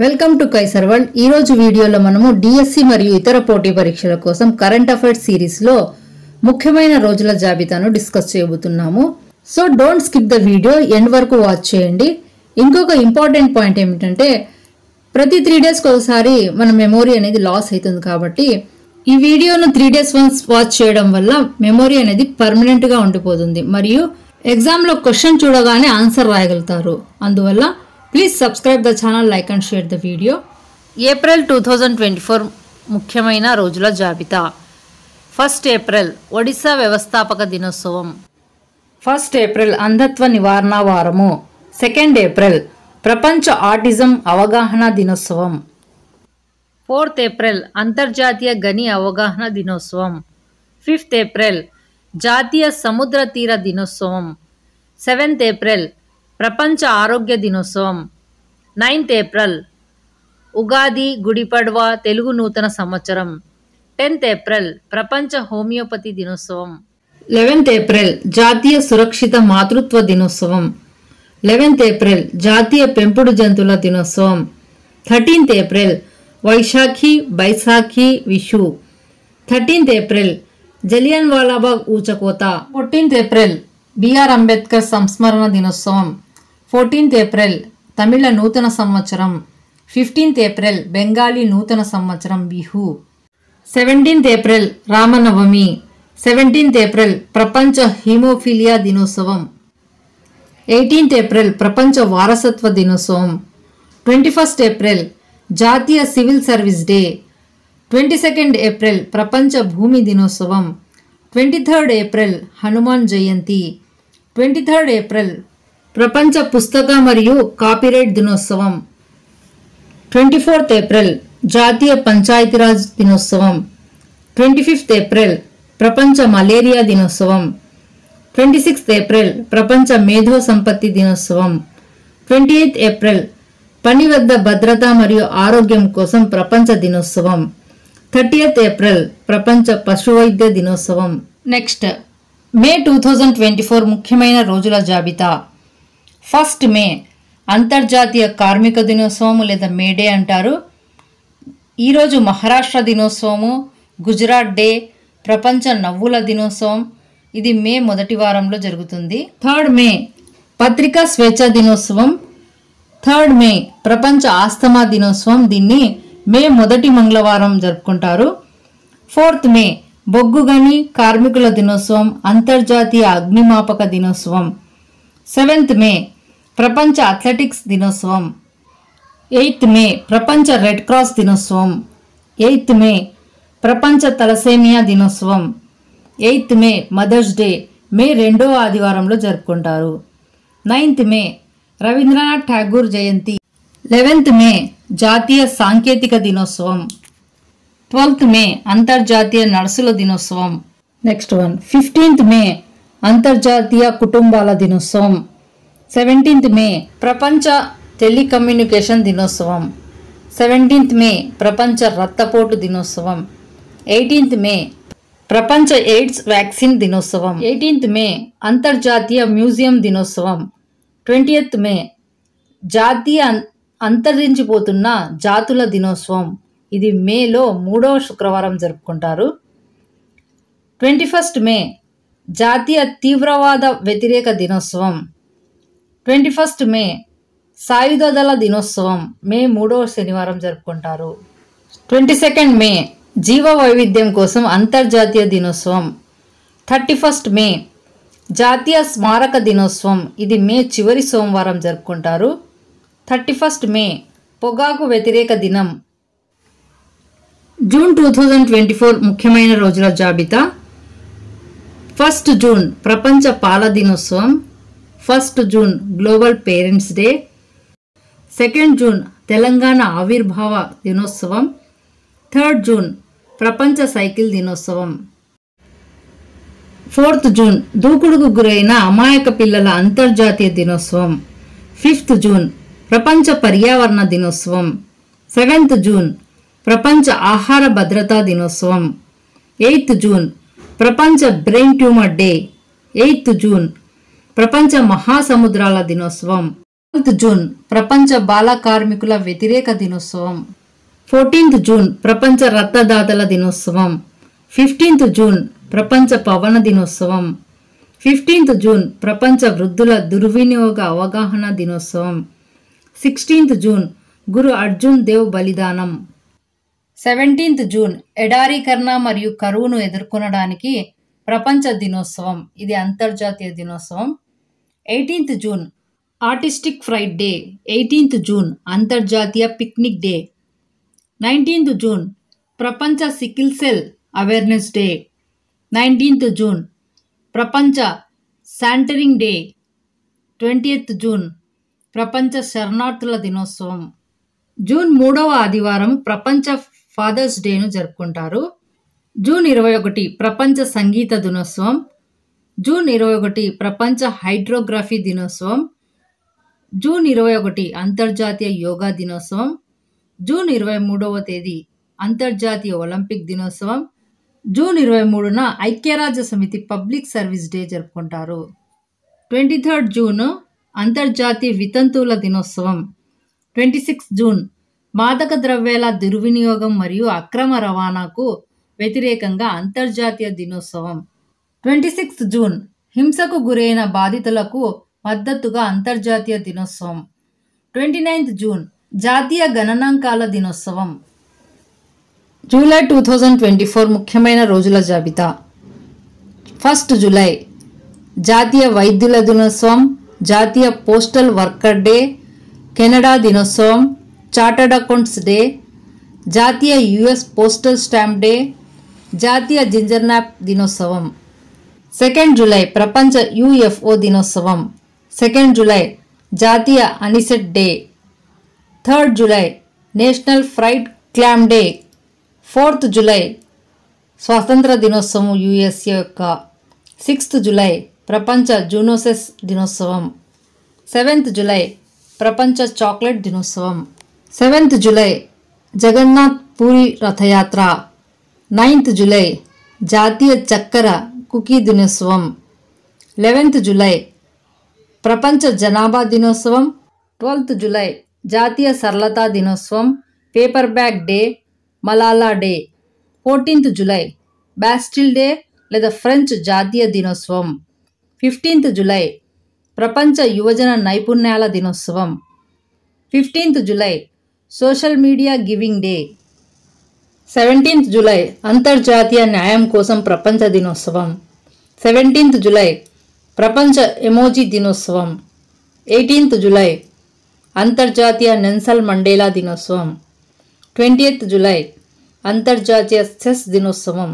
Welcome to Kaiser world. ఈ రోజు వీడియోలో మనము డిఎస్సి మరియు ఇతర పోటీ పరీక్షల కోసం కరెంట్ అఫైర్స్ సిరీస్ లో ముఖ్యమైన రోజుల జాబితాను డిస్కస్ చేయబోతున్నాము. So don't skip the video, end వరకు వాచ్ చేయండి. ఇంకొక ఇంపార్టెంట్ పాయింట్ ఏమిటంటే ప్రతి 3 డేస్కి ఒకసారి మన మెమొరీ అనేది లాస్ అవుతుంది కాబట్టి ఈ వీడియోను 3 డేస్ వన్స్ వాచ్ చేయడం వల్ల మెమొరీ అనేది పర్మనెంట్ గా ఉండిపోతుంది మరియు ఎగ్జామ్ లో క్వశ్చన్ చూడగానే ఆన్సర్ రాయగలుగుతారు. అందువల్ల please subscribe the channel, like and share the video. April 2024 ముఖ్యమైన రోజుల జాబితా. 1 ఏప్రిల్ ఒడిశా వ్యవస్థాపక దినోత్సవం. 1 ఏప్రిల్ అంధత్వ నివారణ వారము. 2 ఏప్రిల్ ప్రపంచ ఆటిజం అవగాహన దినోత్సవం. 4 ఏప్రిల్ అంతర్జాతీయ గని అవగాహన దినోత్సవం. 5 ఏప్రిల్ జాతీయ సముద్ర తీర దినోత్సవం. 7 ఏప్రిల్ ప్రపంచ ఆరోగ్య దినోత్సవం. 9 ఏప్రిల్ ఉగాది, గుడిపడ్వా, తెలుగు నూతన సంవత్సరం. 10 ఏప్రిల్ ప్రపంచ హోమియోపతి దినోత్సవం. 11 ఏప్రిల్ జాతీయ సురక్షిత మాతృత్వ దినోత్సవం. 11 ఏప్రిల్ జాతీయ పెంపుడు జంతువుల దినోత్సవం. 13 April Vaisakhi, Baisakhi, Vishu. 13 April Jallianwala Bagh ఊచకోత. 14 ఏప్రిల్ బిఆర్ అంబేద్కర్ సంస్మరణ దినోత్సవం. 14 ఏప్రిల్ తమిళ నూతన సంవత్సరం. 15 ఏప్రిల్ బెంగాలీ నూతన సంవత్సరం బిహు. 17 ఏప్రిల్ రామనవమి. 17 ఏప్రిల్ ప్రపంచ హీమోఫిలియా దినోత్సవం. 18 ఏప్రిల్ ప్రపంచ వారసత్వ దినోత్సవం. 21 ఏప్రిల్ జాతీయ సివిల్ సర్వీస్ డే. 22 ఏప్రిల్ ప్రపంచ భూమి దినోత్సవం. 23 ఏప్రిల్ హనుమాన్ జయంతి. 23 ఏప్రిల్ ప్రపంచ పుస్తక మరియు కాపీరైట్ దినోత్సవం. 24 ఏప్రిల్ జాతీయ పంచాయతీరాజ్ దినోత్సవం. 25 ఏప్రిల్ ప్రపంచ మలేరియా దినోత్సవం. 26 ఏప్రిల్ ప్రపంచ మేధో సంపత్తి దినోత్సవం. 28 ఏప్రిల్ పని వద్ద భద్రత మరియు ఆరోగ్యం కోసం ప్రపంచ దినోత్సవం. 30 ఏప్రిల్ ప్రపంచ పశువైద్య దినోత్సవం. నెక్స్ట్ మే 2024 ముఖ్యమైన రోజుల జాబితా. 1 మే అంతర్జాతీయ కార్మిక దినోత్సవం లేదా మేడే అంటారు. ఈరోజు మహారాష్ట్ర దినోత్సవము, గుజరాత్ డే, ప్రపంచ నవ్వుల దినోత్సవం. ఇది మే మొదటి వారంలో జరుగుతుంది. 3 మే పత్రికా స్వేచ్ఛ దినోత్సవం. 3 మే ప్రపంచ ఆస్తమా దినోత్సవం. దీన్ని మే మొదటి మంగళవారం జరుపుకుంటారు. 4 మే బొగ్గు గని కార్మికుల దినోత్సవం, అంతర్జాతీయ అగ్నిమాపక దినోత్సవం. 7 మే ప్రపంచ అథ్లెటిక్స్ దినోత్సవం. 8 మే ప్రపంచ రెడ్ క్రాస్ దినోత్సవం. 8 మే ప్రపంచ తలసేమియా దినోత్సవం. 8 మే మదర్స్ డే మే 2వ ఆదివారంలో జరుపుకుంటారు. 9th మే రవీంద్రనాథ్ ఠాగూర్ జయంతి. 11th మే జాతీయ సాంకేతిక దినోత్సవం. 12th మే అంతర్జాతీయ నర్సుల దినోత్సవం. నెక్స్ట్ 15th మే అంతర్జాతీయ కుటుంబాల దినోత్సవం. 17th మే ప్రపంచ టెలికమ్యూనికేషన్ దినోత్సవం. 17th మే ప్రపంచ రక్తపోటు దినోత్సవం. 18th మే ప్రపంచ ఎయిడ్స్ వ్యాక్సిన్ దినోత్సవం. 18th మే అంతర్జాతీయ మ్యూజియం దినోత్సవం. 20th మే జాతీయ అంతరించిపోతున్న జాతుల దినోత్సవం. ఇది మేలో 3వ శుక్రవారం జరుపుకుంటారు. 21st మే జాతీయ తీవ్రవాద వ్యతిరేక దినోత్సవం. 21st మే సాయుధ దళ దినోత్సవం. మే 3వ శనివారం జరుపుకుంటారు. 22nd మే జీవ వైవిధ్యం కోసం అంతర్జాతీయ దినోత్సవం. 31st మే జాతీయ స్మారక దినోత్సవం. ఇది మే చివరి సోమవారం జరుపుకుంటారు. 31st మే పొగాకు వ్యతిరేక దినం. జూన్ 2024 ముఖ్యమైన రోజుల జాబితా. 1 జూన్ ప్రపంచ పాల దినోత్సవం. 1 June global parents day. 2 June Telangana ఆవిర్భావ దినోత్సవం. 3 జూన్ ప్రపంచ సైకిల్ దినోత్సవం. 4th జూన్ దూకుడుకు గురైన అమాయక పిల్లల అంతర్జాతీయ దినోత్సవం. 5th జూన్ ప్రపంచ పర్యావరణ దినోత్సవం. 7th జూన్ ప్రపంచ ఆహార భద్రతా దినోత్సవం. 8th జూన్ ప్రపంచ brain tumour day. 8th June ప్రపంచ మహాసముద్రాల దినోత్సవం. 12th జూన్ ప్రపంచ బాల కార్మికుల వ్యతిరేక దినోత్సవం. 14th జూన్ ప్రపంచ రక్తదాతల దినోత్సవం. 15th జూన్ ప్రపంచ పవన దినోత్సవం. 15th జూన్ ప్రపంచ వృద్ధుల దుర్వినియోగ అవగాహన దినోత్సవం. 16th జూన్ గురు అర్జున్ దేవ్ బలిదానం. 17th జూన్ ఎడారీకరణ మరియు కరువును ఎదుర్కొనడానికి ప్రపంచ దినోత్సవం. ఇది అంతర్జాతీయ దినోత్సవం. 18th June artistic fried day. 18th June అంతర్జాతీయ పిక్నిక్ డే. 19th జూన్ ప్రపంచ sickle cell awareness day. 19th June ప్రపంచ శానిటరింగ్ డే. 20th జూన్ ప్రపంచ శరణార్థుల దినోత్సవం. జూన్ 3వ ఆదివారం ప్రపంచ ఫాదర్స్ డేను జరుపుకుంటారు. జూన్ 21 ప్రపంచ సంగీత దినోత్సవం. జూన్ 21 ప్రపంచ హైడ్రోగ్రఫీ దినోత్సవం. జూన్ 21 అంతర్జాతీయ యోగా దినోత్సవం. జూన్ 23వ తేదీ అంతర్జాతీయ ఒలింపిక్ దినోత్సవం. జూన్ 23న ఐక్యరాజ్య సమితి పబ్లిక్ సర్వీస్ డే జరుపుకుంటారు. 23rd జూన్ అంతర్జాతీయ వితంతువుల దినోత్సవం. 26th జూన్ మాదక ద్రవ్యాల దుర్వినియోగం మరియు అక్రమ రవాణాకు వ్యతిరేకంగా అంతర్జాతీయ దినోత్సవం. 26th జూన్ హింసకు గురైన బాధితులకు మద్దతుగా అంతర్జాతీయ దినోత్సవం. 29th జూన్ జాతీయ గణనాంకాల దినోత్సవం. జూలై 2024 ముఖ్యమైన రోజుల జాబితా. 1st జూలై జాతీయ వైద్యుల దినోత్సవం, జాతీయ పోస్టల్ వర్కర్ డే, కెనడా దినోత్సవం, చార్టర్డ్ అకౌంట్స్ డే, జాతీయ యుఎస్ పోస్టల్ స్టాంప్ డే, జాతీయ జింజర్ నాప్ దినోత్సవం. 2nd జూలై ప్రపంచ యుఎఫ్ఓ దినోత్సవం. 2nd జూలై జాతీయ anisette day. 3rd July national fried clam day. 4th July స్వాతంత్ర దినోత్సవం యుఎస్ఏ యొక్క. 6th జూలై ప్రపంచ జూనోసిస్ దినోత్సవం. 7th జూలై ప్రపంచ చాక్లెట్ దినోత్సవం. 7th జూలై జగన్నాథ్ పూరి రథయాత్ర. 9th జూలై జాతీయ చక్కెర కుకీ దినోత్సవం. 11th జూలై ప్రపంచ జనాభా దినోత్సవం. 12th జూలై జాతీయ సరళతా దినోత్సవం, paper bag day, Malala day. 14th July Bastille day లేదా ఫ్రెంచ్ జాతీయ దినోత్సవం. 15th జూలై ప్రపంచ యువజన నైపుణ్యాల దినోత్సవం. 15th July social media giving day. 17th July అంతర్జాతీయ న్యాయం కోసం ప్రపంచ దినోత్సవం. 17th జూలై ప్రపంచ ఎమోజీ దినోత్సవం. 18th జూలై అంతర్జాతీయ నెల్సన్ మండేలా దినోత్సవం. 20th జూలై అంతర్జాతీయ చెస్ దినోత్సవం.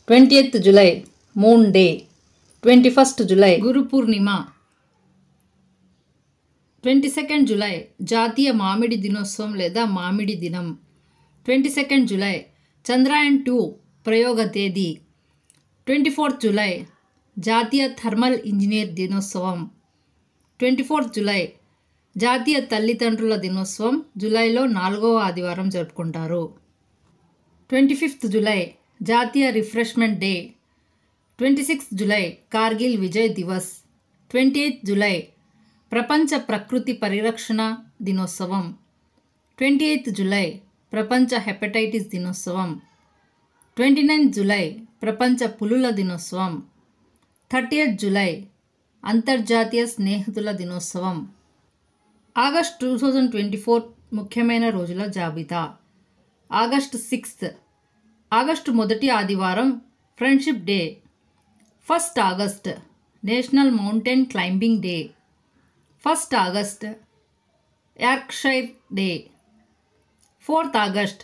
20th July moon day. 21st July Guru Purnima. 22nd July జాతీయ మామిడి దినోత్సవం లేదా మామిడి దినం. 22nd జూలై చంద్రయాన్ 2 ప్రయోగ తేదీ. 24th జూలై జాతీయ థర్మల్ ఇంజనీర్ దినోత్సవం. 24th జూలై జాతీయ తల్లిదండ్రుల దినోత్సవం. జూలైలో 4వ ఆదివారం జరుపుకుంటారు. 25th జూలై జాతీయ refreshment day. 26th July Kargil Vijay Diwas. 28th July ప్రపంచ ప్రకృతి పరిరక్షణ దినోత్సవం. 28th జూలై ప్రపంచ హెపటైటిస్ దినోత్సవం. 29th జూలై ప్రపంచ పులుల దినోత్సవం. 30th జూలై అంతర్జాతీయ స్నేహితుల దినోత్సవం. ఆగస్ట్ 2024 ముఖ్యమైన రోజుల జాబితా. ఆగస్ట్ 6th ఆగస్టు మొదటి ఆదివారం friendship day. 1st August national mountain climbing day. 1st August Yorkshire day. 4th August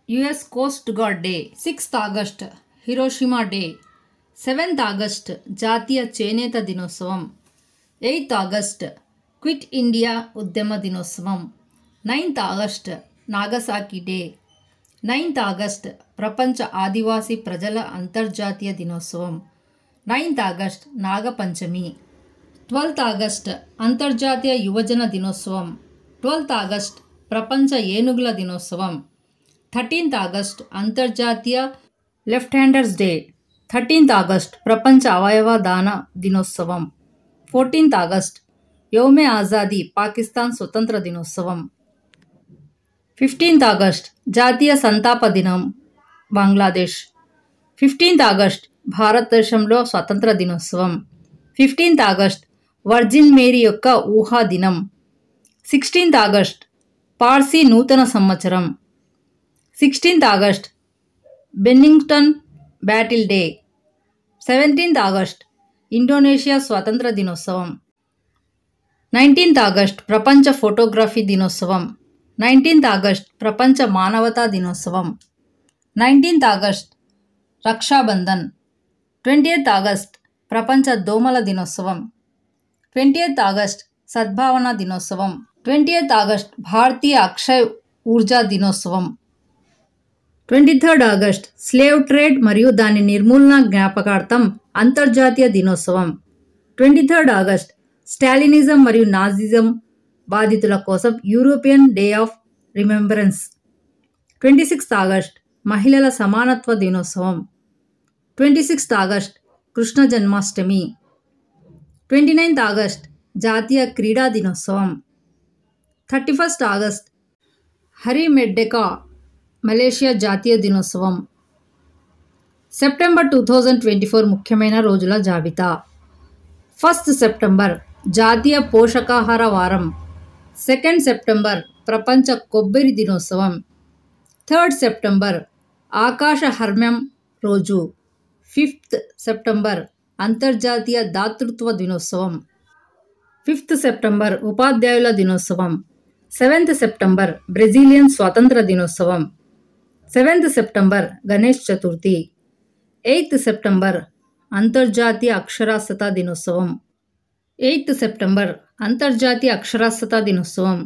US coast guard day. 6th August Hiroshima day. 7th August జాతీయ చేనేత దినోత్సవం. 8th ఆగస్ట్ క్విట్ ఇండియా ఉద్యమ దినోత్సవం. 9th August Nagasaki day. 9th August ప్రపంచ ఆదివాసీ ప్రజల అంతర్జాతీయ దినోత్సవం. 9th August Nag Panchami. 12th August అంతర్జాతీయ యువజన దినోత్సవం. 12th ఆగస్ట్ ప్రపంచ ఏనుగుల దినోత్సవం. 13th ఆగస్ట్ అంతర్జాతీయ left handers day. 13th August ప్రపంచ అవయవ దాన దినోత్సవం. 14th ఆగస్ట్ యోమే ఆజాదీ పాకిస్తాన్ స్వతంత్ర దినోత్సవం. 15th ఆగస్ట్ జాతీయ సంతాప దినం బంగ్లాదేశ్. 15th ఆగస్ట్ భారతదేశంలో స్వతంత్ర దినోత్సవం. 15th ఆగస్ట్ వర్జిన్ మేరీ యొక్క ఊహా దినం. 16th ఆగస్ట్ పార్సీ నూతన సంవత్సరం. 16th August Bennington battle day. 17th August Indonesia స్వాతంత్ర దినోత్సవం. 19th ఆగస్ట్ ప్రపంచ ఫోటోగ్రఫీ దినోత్సవం. 19th ఆగస్ట్ ప్రపంచ మానవతా దినోత్సవం. 19th August Rakshabandhan. 20th August ప్రపంచ దోమల దినోత్సవం. 20th ఆగస్ట్ సద్భావన దినోత్సవం. 20th ఆగస్ట్ భారతీయ అక్షయ ఊర్జా దినోత్సవం. 23rd ఆగస్ట్ స్లేవ్ ట్రేడ్ మరియు దాని నిర్మూలన జ్ఞాపకార్థం అంతర్జాతీయ దినోత్సవం. 23rd ఆగస్ట్ స్టాలినిజం మరియు నాజిజం బాధితుల కోసం European day of remembrance. 26th August మహిళల సమానత్వ దినోత్సవం. 26th August Krishna Janmashtami. 29th August జాతీయ క్రీడా దినోత్సవం. 31st ఆగస్ట్ హరి మెర్డెకా మలేషియా జాతీయ దినోత్సవం. సెప్టెంబర్ 2024 ముఖ్యమైన రోజుల జాబితా. 1st సెప్టెంబర్ జాతీయ పోషకాహార వారం. 2nd సెప్టెంబర్ ప్రపంచ కొబ్బరి దినోత్సవం. 3rd సెప్టెంబర్ ఆకాశ హర్మ్యం రోజు. 5th సెప్టెంబర్ అంతర్జాతీయ దాతృత్వ దినోత్సవం. 5th సెప్టెంబర్ ఉపాధ్యాయుల దినోత్సవం. 7th సెప్టెంబర్ బ్రెజిలియన్ స్వాతంత్ర దినోత్సవం. 7th September Ganesh Chaturthi. 8th September అంతర్జాతీయ అక్షరాస్యత దినోత్సవం. 8th సెప్టెంబర్ అంతర్జాతీయ అక్షరాస్యత దినోత్సవం.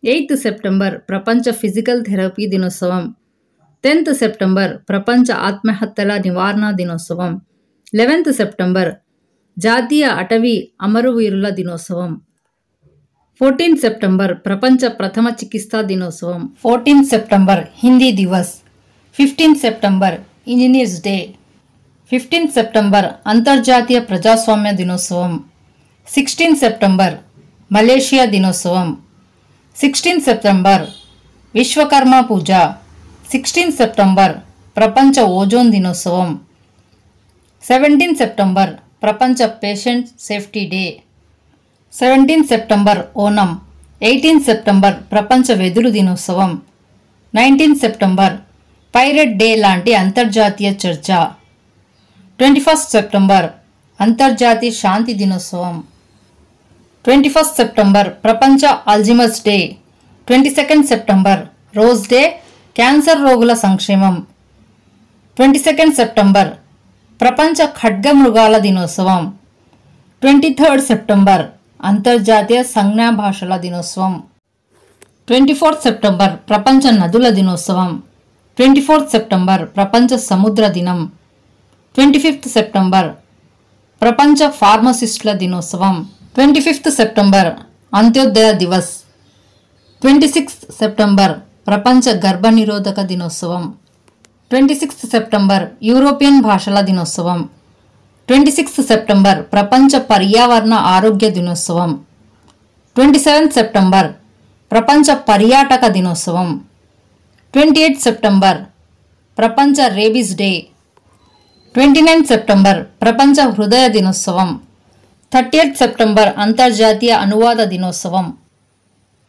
8th సెప్టెంబర్ ప్రపంచ ఫిజికల్ థెరపీ దినోత్సవం. 10th సెప్టెంబర్ ప్రపంచ ఆత్మహత్యల నివారణ దినోత్సవం. 11th సెప్టెంబర్ జాతీయ అటవీ అమరవీరుల దినోత్సవం. 14th సెప్టెంబర్ ప్రపంచ ప్రథమ చికిత్సా దినోత్సవం. 14th September Hindi Diwas. 15th September engineers day. 15th September అంతర్జాతీయ ప్రజాస్వామ్య దినోత్సవం. 16th సెప్టెంబర్ మలేషియా దినోత్సవం. 16th September Vishwakarma Puja. 16th September ప్రపంచ ఓజోన్ దినోత్సవం. 17th సెప్టెంబర్ ప్రపంచ patient safety day. 17th September Onam. 18th September ప్రపంచ వెదురు దినోత్సవం. 19th సెప్టెంబర్ పైరెట్ డే లాంటి అంతర్జాతీయ చర్చ. 21st సెప్టెంబర్ అంతర్జాతీయ శాంతి దినోత్సవం. 21st సెప్టెంబర్ ప్రపంచ Alzheimer's day. 22nd September rose day cancer రోగుల సంక్షేమం. 22nd సెప్టెంబర్ ప్రపంచ ఖడ్గమృగాల దినోత్సవం. 23rd సెప్టెంబర్ అంతర్జాతీయ సంజ్ఞా భాషల దినోత్సవం. 24th సెప్టెంబర్ ప్రపంచ నదుల దినోత్సవం. 24th సెప్టెంబర్ ప్రపంచ సముద్ర దినం. 25th సెప్టెంబర్ ప్రపంచ ఫార్మసిస్టుల దినోత్సవం. 25th September Antyodaya Divas. 26th September ప్రపంచ గర్భనిరోధక దినోత్సవం. 26th సెప్టెంబర్ యూరోపియన్ భాషల దినోత్సవం. 26th సెప్టెంబర్ ప్రపంచ పర్యావరణ ఆరోగ్య దినోత్సవం. 27th సెప్టెంబర్ ప్రపంచ పర్యాటక దినోత్సవం. 28th సెప్టెంబర్ ప్రపంచ రేబీస్ డే. 29th సెప్టెంబర్ ప్రపంచ హృదయ దినోత్సవం. 30th సెప్టెంబర్ అంతర్జాతీయ అనువాద దినోత్సవం.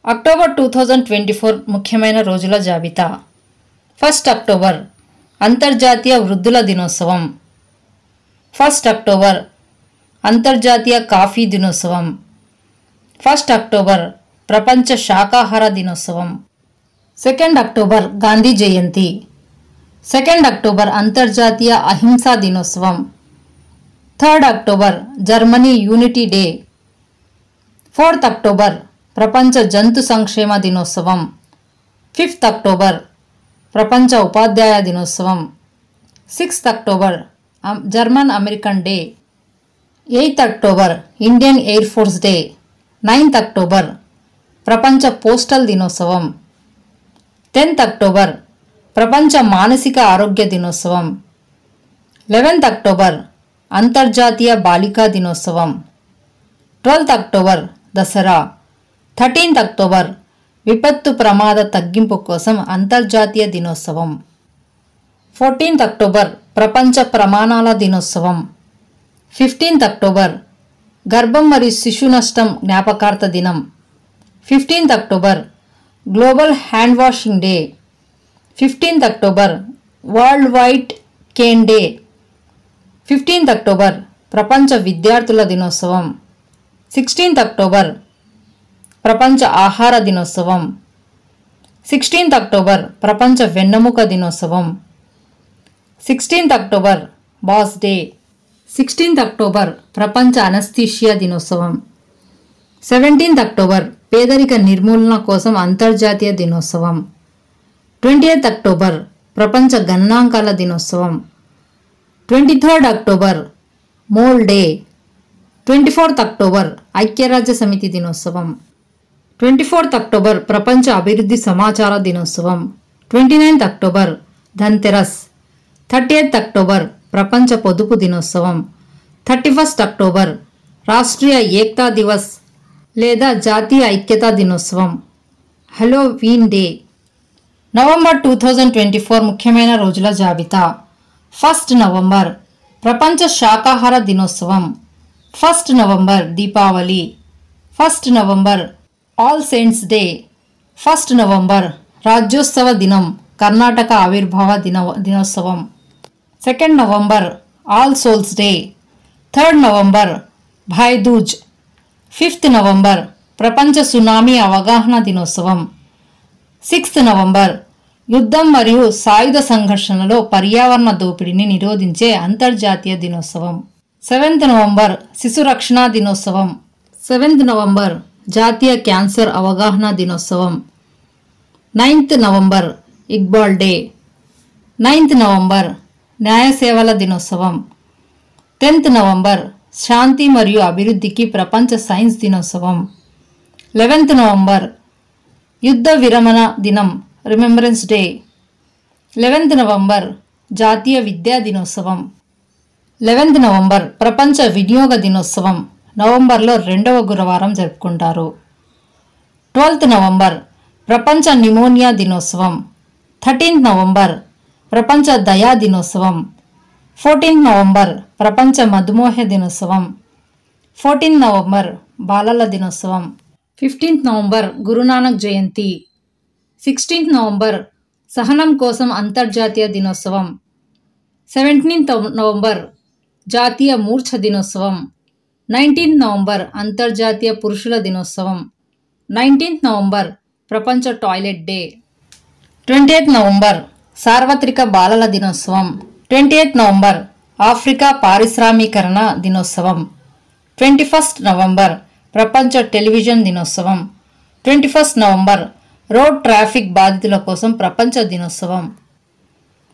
అక్టోబర్ 2024 ముఖ్యమైన రోజుల జాబితా. 1st అక్టోబర్ అంతర్జాతీయ వృద్ధుల దినోత్సవం. 1st అక్టోబర్ అంతర్జాతీయ కాఫీ దినోత్సవం. 1st అక్టోబర్ ప్రపంచ శాకాహార దినోత్సవం. 2nd అక్టోబర్ గాంధీ జయంతి. 2nd అక్టోబర్ అంతర్జాతీయ అహింసా దినోత్సవం. 3rd October Germany unity day. 4th October ప్రపంచ జంతు సంక్షేమ దినోత్సవం. 5th అక్టోబర్ ప్రపంచ ఉపాధ్యాయ దినోత్సవం. 6th October German American day. 8th October Indian air force day. 9th October ప్రపంచ పోస్టల్ దినోత్సవం. 10th అక్టోబర్ ప్రపంచ మానసిక ఆరోగ్య దినోత్సవం. 11th అక్టోబర్ అంతర్జాతీయ బాలికా దినోత్సవం. 12th October Dasara. 13th October విపత్తు ప్రమాద తగ్గింపు కోసం అంతర్జాతీయ దినోత్సవం. 14th అక్టోబర్ ప్రపంచ ప్రమాణాల దినోత్సవం. 15th అక్టోబర్ గర్భం మరియు శిశు నష్టం జ్ఞాపకార్థ దినం. 15th October global hand washing day. 15th October world white Kane day. 15th October ప్రపంచ విద్యార్థుల దినోత్సవం. 16th అక్టోబర్ ప్రపంచ ఆహార దినోత్సవం. 16th అక్టోబర్ ప్రపంచ వెన్నెముక దినోత్సవం. 16th October boss day. 16th October ప్రపంచ అనస్థీషియా దినోత్సవం. 17th అక్టోబర్ పేదరిక నిర్మూలన కోసం అంతర్జాతీయ దినోత్సవం. 20th అక్టోబర్ ప్రపంచ గణాంకాల దినోత్సవం. 23rd October mole day. 24th October ఐక్యరాజ్య సమితి దినోత్సవం. 24th అక్టోబర్ ప్రపంచ అభివృద్ధి సమాచార దినోత్సవం. 29th October Dhanteras. 30th October ప్రపంచ పొదుపు దినోత్సవం. 31st అక్టోబర్ రాష్ట్రీయ ఏక్తా దివస్ లేదా జాతీయ ఐక్యతా దినోత్సవం. Halloween day. నవంబర్ 2024 ముఖ్యమైన రోజుల జాబితా. 1st నవంబర్ ప్రపంచ శాకాహార దినోత్సవం. 1st November Deepavali. 1st November all saints day. 1st November Rajyotsava దినం కర్ణాటక ఆవిర్భావ దినోత్సవం. 2nd November all souls day. 3rd November Bhai Dooj. 5th November ప్రపంచ సునామీ అవగాహన దినోత్సవం. 6th నవంబర్ యుద్ధం మరియు సాయుధ సంఘర్షణలో పర్యావరణ దోపిడీని నిరోధించే అంతర్జాతీయ దినోత్సవం. 7th నవంబర్ శిశు రక్షణ దినోత్సవం. 7th నవంబర్ జాతీయ క్యాన్సర్ అవగాహన దినోత్సవం. 9th November Iqbal day. 9th November న్యాయ సేవల దినోత్సవం. 10th నవంబర్ శాంతి మరియు అభివృద్ధికి ప్రపంచ సైన్స్ దినోత్సవం. 11th నవంబర్ యుద్ధ విరమణ దినం రిమెంబరెన్స్ డే. 11th నవంబర్ జాతీయ విద్యా దినోత్సవం. 11th నవంబర్ ప్రపంచ వినియోగ దినోత్సవం నవంబర్లో 2వ గురువారం జరుపుకుంటారు. 12th నవంబర్ ప్రపంచ న్యూమోనియా దినోత్సవం. 13th నవంబర్ ప్రపంచ దయా దినోత్సవం. 14th నవంబర్ ప్రపంచ మధుమేహ దినోత్సవం. 14th నవంబర్ బాలల దినోత్సవం. 15th నవంబర్ గురునానక్ జయంతి. 16th నవంబర్ సహనం కోసం అంతర్జాతీయ దినోత్సవం. 17th నవంబర్ జాతీయ మూర్ఛ దినోత్సవం. 19th నవంబర్ అంతర్జాతీయ పురుషుల దినోత్సవం. 19th నవంబర్ ప్రపంచ టాయిలెట్ డే. 20th నవంబర్ సార్వత్రిక బాలల దినోత్సవం. 20th నవంబర్ ఆఫ్రికా పారిశ్రామీకరణ దినోత్సవం. 21st నవంబర్ ప్రపంచ టెలివిజన్ దినోత్సవం. 21st నవంబర్ రోడ్ ట్రాఫిక్ బాధితుల కోసం ప్రపంచ దినోత్సవం.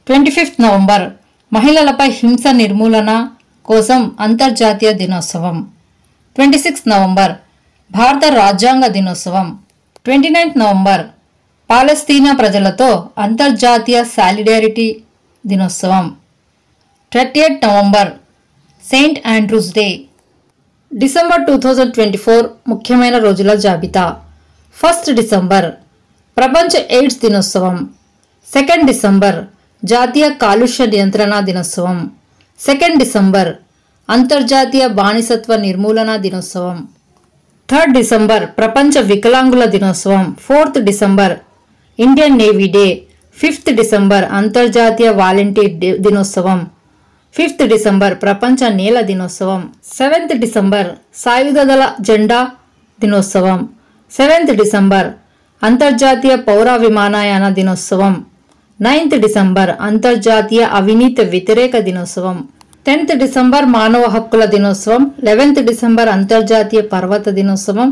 25th నవంబర్ మహిళలపై హింస నిర్మూలన కోసం అంతర్జాతీయ దినోత్సవం. 26th నవంబర్ భారత రాజ్యాంగ దినోత్సవం. 29th నవంబర్ పాలస్తీనా ప్రజలతో అంతర్జాతీయ సాలిడారిటీ దినోత్సవం. 30th November Saint Andrew's day. December 2024 ముఖ్యమైన రోజుల జాబితా. 1st డిసెంబర్ ప్రపంచ ఎయిడ్స్ దినోత్సవం. 2nd డిసెంబర్ జాతీయ కాలుష్య నియంత్రణ దినోత్సవం. 2nd డిసెంబర్ అంతర్జాతీయ బానిసత్వ నిర్మూలన దినోత్సవం. 3rd డిసెంబర్ ప్రపంచ వికలాంగుల దినోత్సవం. 4th December Indian navy day. 5th December అంతర్జాతీయ వాలంటీర్ దినోత్సవం. 5th డిసెంబర్ ప్రపంచ నేల దినోత్సవం. 7th డిసెంబర్ సాయుధ దళ జెండా దినోత్సవం. 7th డిసెంబర్ అంతర్జాతీయ పౌర విమానయాన దినోత్సవం. 9th డిసెంబర్ అంతర్జాతీయ అవినీతి వ్యతిరేక దినోత్సవం. 10th డిసెంబర్ మానవ హక్కుల దినోత్సవం. 11th డిసెంబర్ అంతర్జాతీయ పర్వత దినోత్సవం.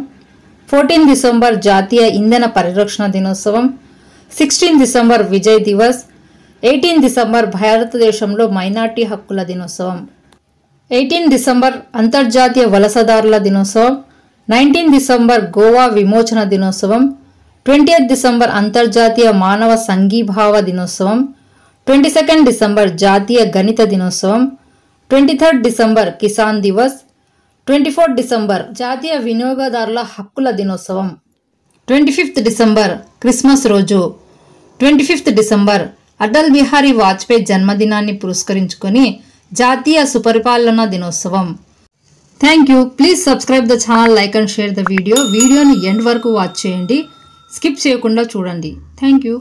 14th డిసెంబర్ జాతీయ ఇంధన పరిరక్షణ దినోత్సవం. 16th December Vijay Diwas. 18th December భారతదేశంలో మైనార్టీ హక్కుల దినోత్సవం. 18th డిసెంబర్ అంతర్జాతీయ వలసదారుల దినోత్సవం. 19th డిసెంబర్ గోవా విమోచన దినోత్సవం. 20th డిసెంబర్ అంతర్జాతీయ మానవ సంఘీభావ దినోత్సవం. 22nd డిసెంబర్ జాతీయ గణిత దినోత్సవం. 23rd December Kisan Divas. 24 December జాతీయ వినియోగదారుల హక్కుల దినోత్సవం. 25 డిసెంబర్ క్రిస్మస్ రోజు. 25 డిసెంబర్ అటల్ బిహారీ వాజ్పేయి జన్మదినాన్ని పురస్కరించుకొని జాతీయ సుపరిపాలన దినోత్సవం. Thank you. Please subscribe the channel, like and share the video. వీడియోని ఎండ్ వరకు వాచ్ చేయండి, స్కిప్ చేయకుండా చూడండి. Thank you.